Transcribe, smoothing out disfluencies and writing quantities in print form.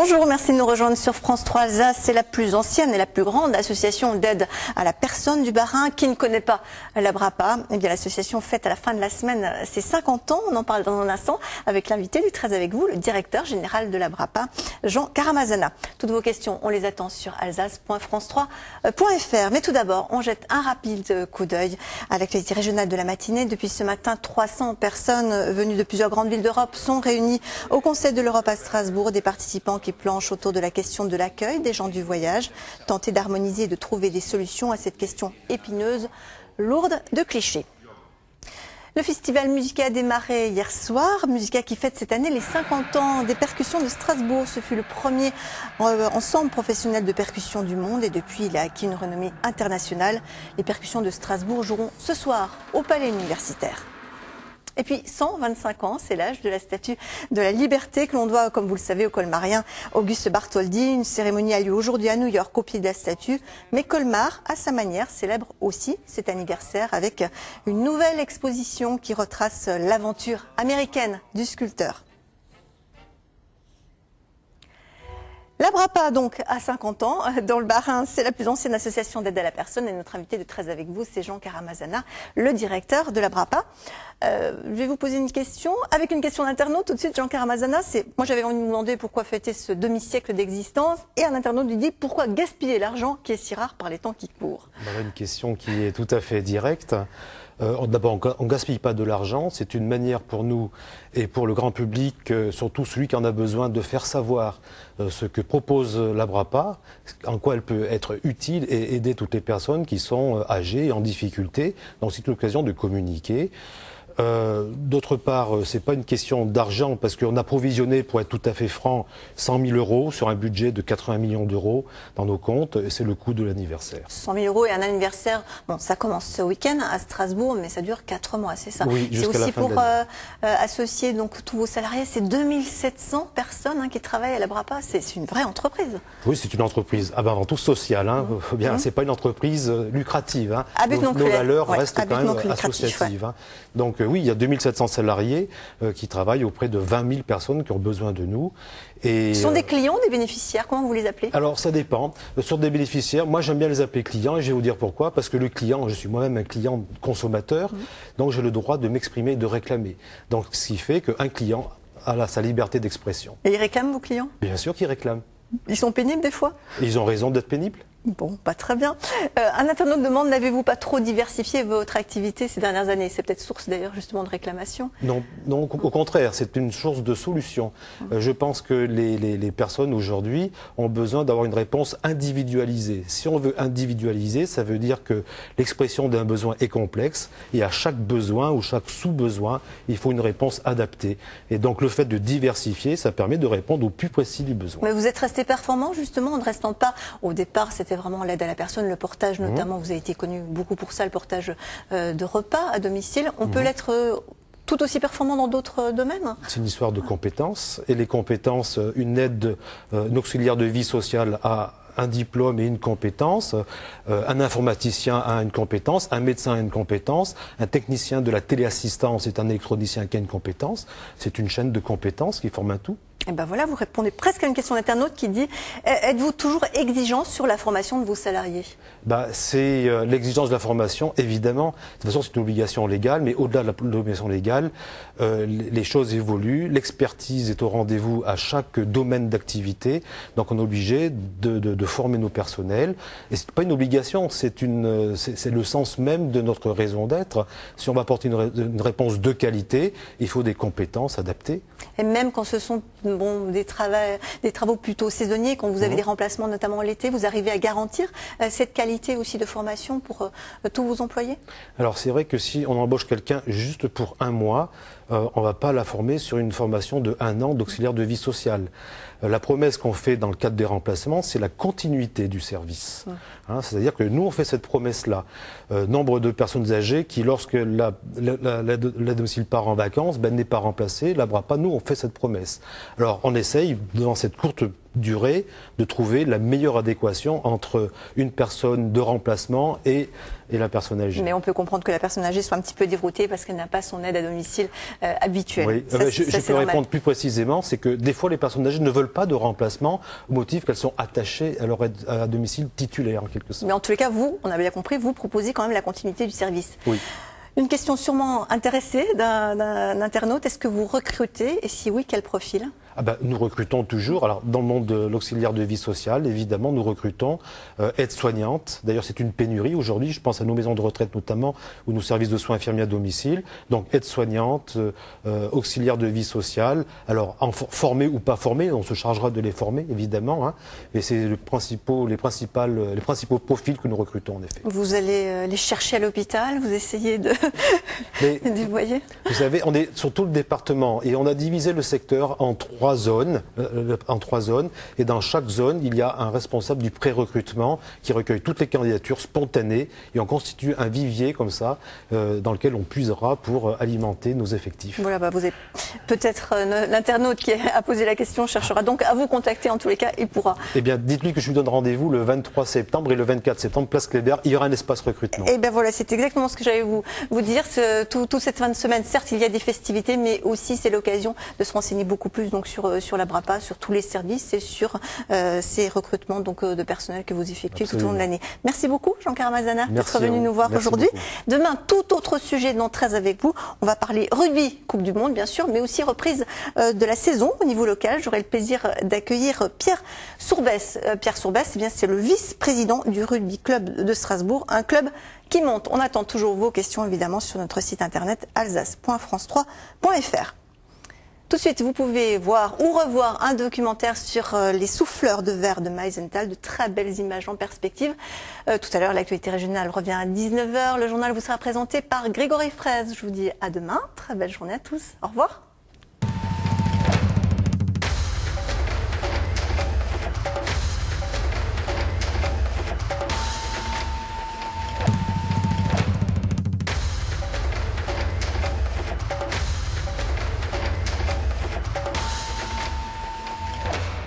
Bonjour, merci de nous rejoindre sur France 3 Alsace. C'est la plus ancienne et la plus grande association d'aide à la personne du Bas-Rhin. Qui ne connaît pas la BRAPA? Eh bien, l'association fête à la fin de la semaine ses 50 ans. On en parle dans un instant avec l'invité du 13 avec vous, le directeur général de la BRAPA, Jean Karamazana. Toutes vos questions, on les attend sur alsace.france3.fr. Mais tout d'abord, on jette un rapide coup d'œil à l'actualité régionale de la matinée. Depuis ce matin, 300 personnes venues de plusieurs grandes villes d'Europe sont réunies au Conseil de l'Europe à Strasbourg. Des participants qui planchent autour de la question de l'accueil des gens du voyage, tenter d'harmoniser et de trouver des solutions à cette question épineuse, lourde de clichés. Le festival Musica a démarré hier soir. Musica qui fête cette année les 50 ans des percussions de Strasbourg. Ce fut le premier ensemble professionnel de percussion du monde et depuis il a acquis une renommée internationale. Les percussions de Strasbourg joueront ce soir au Palais universitaire. Et puis 125 ans, c'est l'âge de la Statue de la Liberté que l'on doit, comme vous le savez, au colmarien Auguste Bartholdi. Une cérémonie a lieu aujourd'hui à New York au pied de la statue. Mais Colmar, à sa manière, célèbre aussi cet anniversaire avec une nouvelle exposition qui retrace l'aventure américaine du sculpteur. La BRAPA, donc, à 50 ans, dans le Bas-Rhin, c'est la plus ancienne association d'aide à la personne. Et notre invité de 13 avec vous, c'est Jean Karamazana, le directeur de la BRAPA. Je vais vous poser une question, avec une question d'internaute. Tout de suite, Jean Karamazana, moi j'avais envie de vous demander pourquoi fêter ce demi-siècle d'existence. Et un internaute lui dit pourquoi gaspiller l'argent qui est si rare par les temps qui courent. Voilà une question qui est tout à fait directe. D'abord, on ne gaspille pas de l'argent, c'est une manière pour nous et pour le grand public, surtout celui qui en a besoin, de faire savoir ce que propose la BRAPA, en quoi elle peut être utile et aider toutes les personnes qui sont âgées et en difficulté. Donc c'est l'occasion de communiquer. D'autre part, c'est pas une question d'argent parce qu'on a provisionné, pour être tout à fait franc, 100 000 € sur un budget de 80 millions d'euros dans nos comptes et c'est le coût de l'anniversaire. 100 000 € et un anniversaire, bon, ça commence ce week-end à Strasbourg, mais ça dure 4 mois, c'est ça? Oui, c'est aussi pour associer donc tous vos salariés, c'est 2700 personnes qui travaillent à la BRAPA, c'est une vraie entreprise. Oui, c'est une entreprise avant tout sociale, c'est pas une entreprise lucrative. Nos valeurs restent quand même associatives. Donc oui, il y a 2700 salariés qui travaillent auprès de 20 000 personnes qui ont besoin de nous. Et, ce sont des clients, des bénéficiaires, comment vous les appelez? Alors ça dépend. Sur des bénéficiaires, moi j'aime bien les appeler clients et je vais vous dire pourquoi. Parce que le client, je suis moi-même un client consommateur, donc j'ai le droit de m'exprimer et de réclamer. Donc ce qui fait qu'un client a sa liberté d'expression. Et ils réclament vos clients? Bien sûr qu'ils réclament. Ils sont pénibles des fois? Et ils ont raison d'être pénibles. Bon, pas très bien. Un internaute demande, n'avez-vous pas trop diversifié votre activité ces dernières années? C'est peut-être source d'ailleurs justement de réclamations. Non, au contraire, c'est une source de solution. Je pense que les personnes aujourd'hui ont besoin d'avoir une réponse individualisée. Si on veut individualiser, ça veut dire que l'expression d'un besoin est complexe et à chaque besoin ou chaque sous-besoin, il faut une réponse adaptée. Et donc le fait de diversifier, ça permet de répondre au plus précis du besoin. Mais vous êtes resté performant justement en ne restant pas, au départ c'était vraiment l'aide à la personne, le portage notamment, vous avez été connu beaucoup pour ça, le portage de repas à domicile. On peut l'être tout aussi performant dans d'autres domaines? C'est une histoire de compétences. Et les compétences, une aide, un auxiliaire de vie sociale a un diplôme et une compétence, un informaticien a une compétence, un médecin a une compétence, un technicien de la téléassistance est un électronicien qui a une compétence. C'est une chaîne de compétences qui forme un tout. Et ben voilà, vous répondez presque à une question d'internaute qui dit êtes-vous toujours exigeant sur la formation de vos salariés? C'est l'exigence de la formation, évidemment. De toute façon, c'est une obligation légale, mais au-delà de l'obligation légale, les choses évoluent. L'expertise est au rendez-vous à chaque domaine d'activité. Donc, on est obligé de former nos personnels. Et c'est pas une obligation, c'est le sens même de notre raison d'être. Si on va apporter une réponse de qualité, il faut des compétences adaptées. Et même quand ce sont des travaux plutôt saisonniers, quand vous avez des remplacements, notamment l'été, vous arrivez à garantir cette qualité aussi de formation pour tous vos employés? Alors c'est vrai que si on embauche quelqu'un juste pour un mois, on ne va pas la former sur une formation de 1 an d'auxiliaire de vie sociale. La promesse qu'on fait dans le cadre des remplacements, c'est la continuité du service. C'est-à-dire que nous, on fait cette promesse-là. Nombre de personnes âgées qui, lorsque la domicile part en vacances, n'est pas remplacée, la BRAPA, nous, on fait cette promesse. Alors, on essaye, dans cette courte durée, de trouver la meilleure adéquation entre une personne de remplacement et la personne âgée. Mais on peut comprendre que la personne âgée soit un petit peu déroutée parce qu'elle n'a pas son aide à domicile habituelle. Oui, je peux répondre plus précisément, c'est que des fois les personnes âgées ne veulent pas de remplacement au motif qu'elles sont attachées à leur aide à domicile titulaire en quelque sorte. Mais en tous les cas, vous, on a bien compris, vous proposez quand même la continuité du service. Oui. Une question sûrement intéressée d'un internaute, est-ce que vous recrutez et si oui, quel profil ? Nous recrutons toujours. Alors, dans le monde de l'auxiliaire de vie sociale, évidemment, nous recrutons aides-soignantes. D'ailleurs, c'est une pénurie aujourd'hui. Je pense à nos maisons de retraite notamment, ou nos services de soins infirmiers à domicile. Donc, aides-soignantes, auxiliaires de vie sociale. Alors, formés ou pas formés, on se chargera de les former, évidemment. Mais c'est les principaux profils que nous recrutons, en effet. Vous allez les chercher à l'hôpital, vous essayez de... Vous voyez ? Vous savez, on est sur tout le département et on a divisé le secteur en trois zones, et dans chaque zone, il y a un responsable du pré-recrutement qui recueille toutes les candidatures spontanées et on constitue un vivier comme ça dans lequel on puisera pour alimenter nos effectifs. Voilà, vous êtes peut-être l'internaute qui a posé la question cherchera donc à vous contacter en tous les cas, il pourra. Eh bien, dites-lui que je lui donne rendez-vous le 23 septembre et le 24 septembre, place Kléber, il y aura un espace recrutement. Eh bien voilà, c'est exactement ce que j'allais vous dire. Toute cette fin de semaine, certes, il y a des festivités, mais aussi c'est l'occasion de se renseigner beaucoup plus donc sur la BRAPA, sur tous les services et sur ces recrutements donc de personnel que vous effectuez tout au long de l'année. Merci beaucoup Jean Karamazana d'être venu nous voir aujourd'hui. Demain, tout autre sujet dans 13 avec vous. On va parler rugby, Coupe du Monde bien sûr, mais aussi reprise de la saison au niveau local. J'aurai le plaisir d'accueillir Pierre Sourbès. Pierre Sourbès, eh bien c'est le vice-président du Rugby Club de Strasbourg, un club qui monte. On attend toujours vos questions évidemment sur notre site internet alsace.france3.fr. Tout de suite, vous pouvez voir ou revoir un documentaire sur les souffleurs de verre de Meisenthal, de très belles images en perspective. Tout à l'heure, l'actualité régionale revient à 19 h. Le journal vous sera présenté par Grégory Fraise. Je vous dis à demain. Très belle journée à tous. Au revoir.